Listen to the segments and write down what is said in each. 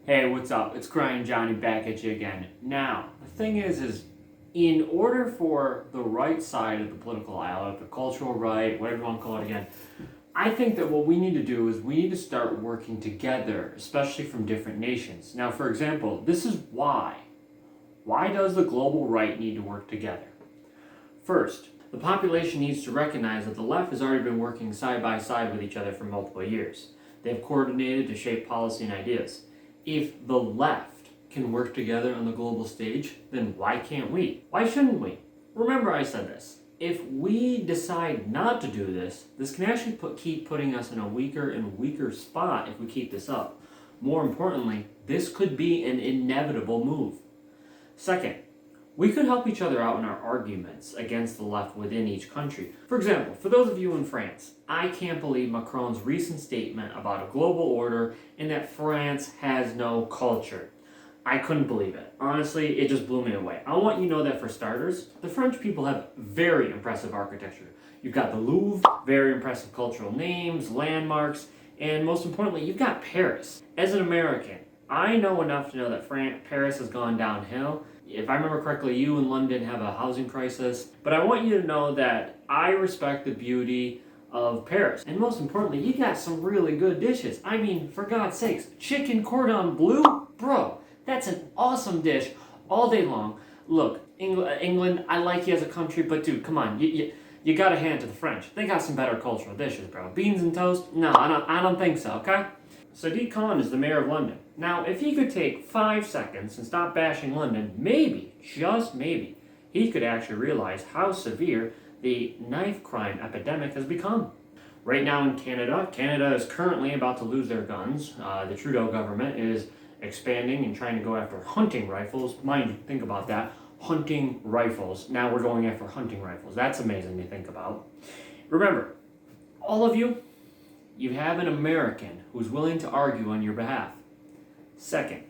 Hey, what's up? It's Crying Johnny back at you again. Now, the thing is in order for the right side of the political aisle, the cultural right, whatever you want to call it again, I think that what we need to do is we need to start working together, especially from different nations. Now, for example, this is why. Why does the global right need to work together? First, the population needs to recognize that the left has already been working side by side with each other for multiple years. They've coordinated to shape policy and ideas. If the left can work together on the global stage, then why can't we? Why shouldn't we? Remember I said this. If we decide not to do this, this can actually keep putting us in a weaker and weaker spot if we keep this up. More importantly, this could be an inevitable move. Second, we could help each other out in our arguments against the left within each country. For example, for those of you in France, I can't believe Macron's recent statement about a global order and that France has no culture. I couldn't believe it. Honestly, it just blew me away. I want you to know that for starters, the French people have very impressive architecture. You've got the Louvre, very impressive cultural names, landmarks, and most importantly, you've got Paris. As an American, I know enough to know that Paris has gone downhill. If I remember correctly, you in London have a housing crisis. But I want you to know that I respect the beauty of Paris. And most importantly, you got some really good dishes. I mean, for God's sakes, chicken cordon bleu? Bro, that's an awesome dish all day long. Look, England, I like you as a country, but dude, come on. You got to hand it to the French. They got some better cultural dishes, bro. Beans and toast? No, I don't think so, okay? Sadiq Khan is the mayor of London. Now, if he could take 5 seconds and stop bashing London, maybe, just maybe, he could actually realize how severe the knife crime epidemic has become. Right now in Canada is currently about to lose their guns. The Trudeau government is expanding and trying to go after hunting rifles. Mind you, think about that. Hunting rifles. Now we're going after hunting rifles. That's amazing to think about. Remember, all of you, you have an American who's willing to argue on your behalf. Second,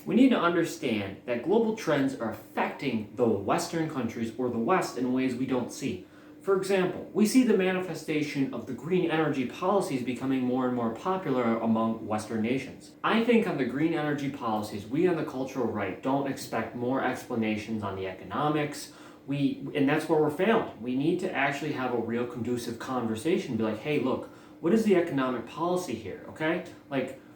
we need to understand that global trends are affecting the Western countries or the West in ways we don't see. For example, we see the manifestation of the green energy policies becoming more and more popular among Western nations. I think on the green energy policies, we on the cultural right don't expect more explanations on the economics. And that's where we're failing. We need to actually have a real conducive conversation. Be like, hey, look, what is the economic policy here, okay?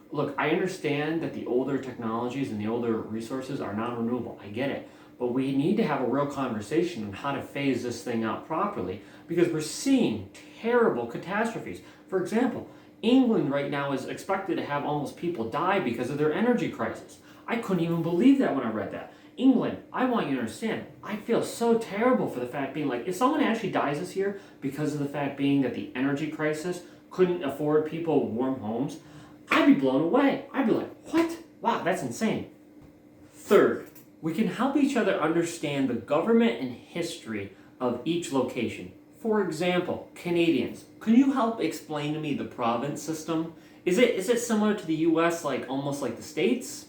Look, I understand that the older technologies and the older resources are non-renewable. I get it. But we need to have a real conversation on how to phase this thing out properly because we're seeing terrible catastrophes. For example, England right now is expected to have almost people die because of their energy crisis. I couldn't even believe that when I read that. England, I want you to understand, I feel so terrible for the fact being like, if someone actually dies this year because of the fact being that the energy crisis couldn't afford people warm homes, I'd be blown away. I'd be like, what? Wow, that's insane. Third, we can help each other understand the government and history of each location. For example, Canadians, can you help explain to me the province system? Is it similar to the US, like almost like the States?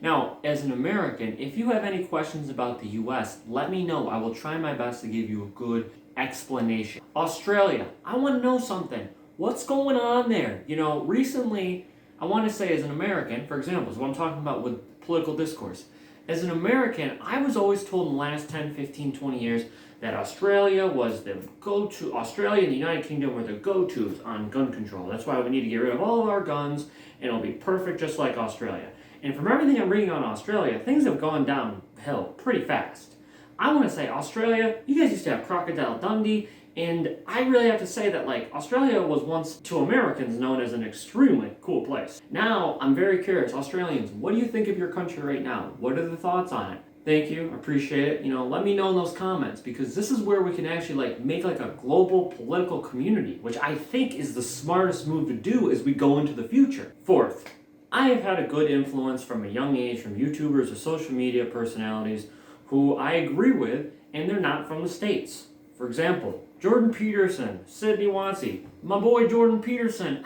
Now, as an American, if you have any questions about the US, let me know. I will try my best to give you a good explanation. Australia, I want to know something. What's going on there? Recently, I want to say as an American, for example, is what I'm talking about with political discourse. As an American, I was always told in the last 10, 15, 20 years that Australia was the go-to, Australia and the United Kingdom were the go-tos on gun control. That's why we need to get rid of all of our guns and it'll be perfect just like Australia. And from everything I'm reading on Australia, things have gone downhill pretty fast. I want to say Australia, you guys used to have Crocodile Dundee, and I really have to say that Australia was once to Americans known as an extremely cool place. Now, I'm very curious, Australians, what do you think of your country right now? What are the thoughts on it? Thank you, appreciate it. Let me know in those comments because this is where we can actually make a global political community, which I think is the smartest move to do as we go into the future. Fourth, I have had a good influence from a young age from YouTubers or social media personalities who I agree with and they're not from the States. For example, Jordan Peterson, Sydney Watsey, my boy Jordan Peterson,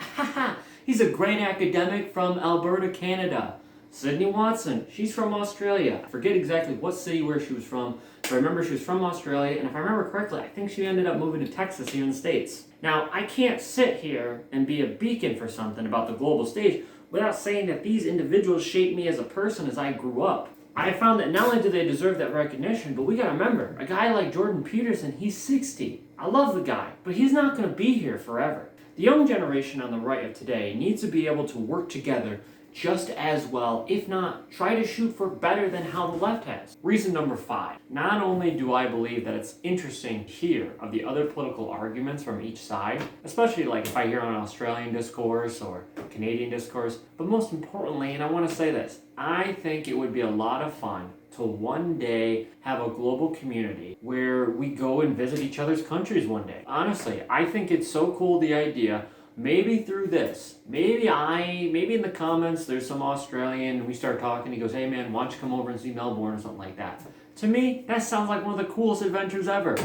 he's a great academic from Alberta, Canada. Sydney Watson, she's from Australia. I forget exactly what city where she was from, but I remember she was from Australia, and if I remember correctly, I think she ended up moving to Texas here in the States. Now, I can't sit here and be a beacon for something about the global stage without saying that these individuals shaped me as a person as I grew up. I found that not only do they deserve that recognition, but we gotta remember, a guy like Jordan Peterson, he's 60. I love the guy, but he's not gonna be here forever. The young generation on the right of today needs to be able to work together just as well, if not, try to shoot for better than how the left has. Reason number 5. Not only do I believe that it's interesting to hear of the other political arguments from each side, especially like if I hear on Australian discourse or Canadian discourse, but most importantly, and I want to say this, I think it would be a lot of fun to one day have a global community where we go and visit each other's countries one day. Honestly, I think it's so cool, the idea. Maybe through this, maybe in the comments there's some Australian and we start talking, he goes, hey man, why don't you come over and see Melbourne or something like that. To me, that sounds like one of the coolest adventures ever.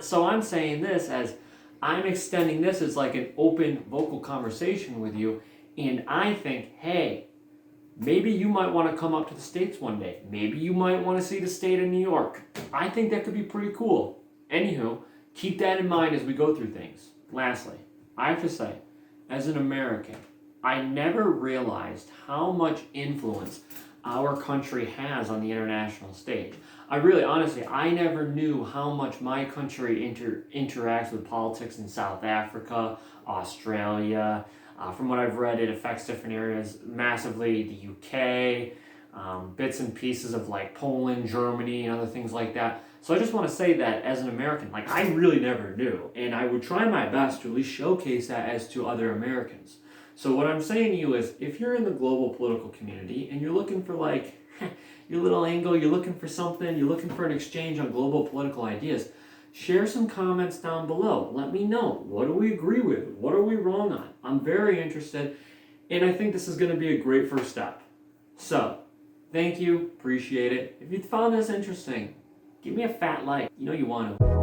So I'm saying this as I'm extending this as like an open vocal conversation with you, and I think, hey, maybe you might want to come up to the States one day. Maybe you might want to see the state of New York. I think that could be pretty cool. Anywho, keep that in mind as we go through things. Lastly, I have to say, as an American, I never realized how much influence our country has on the international stage. I never knew how much my country interacts with politics in South Africa, Australia. From what I've read, it affects different areas massively. The UK, bits and pieces of like Poland, Germany, and other things like that. So I just want to say that as an American, like I really never knew, and I would try my best to at least showcase that as to other Americans. So what I'm saying to you is, if you're in the global political community and you're looking for like your little angle, you're looking for something, you're looking for an exchange on global political ideas, share some comments down below. Let me know, what do we agree with? What are we wrong on? I'm very interested, and I think this is going to be a great first step. So, thank you, appreciate it. If you found this interesting, give me a fat like. You know you want to.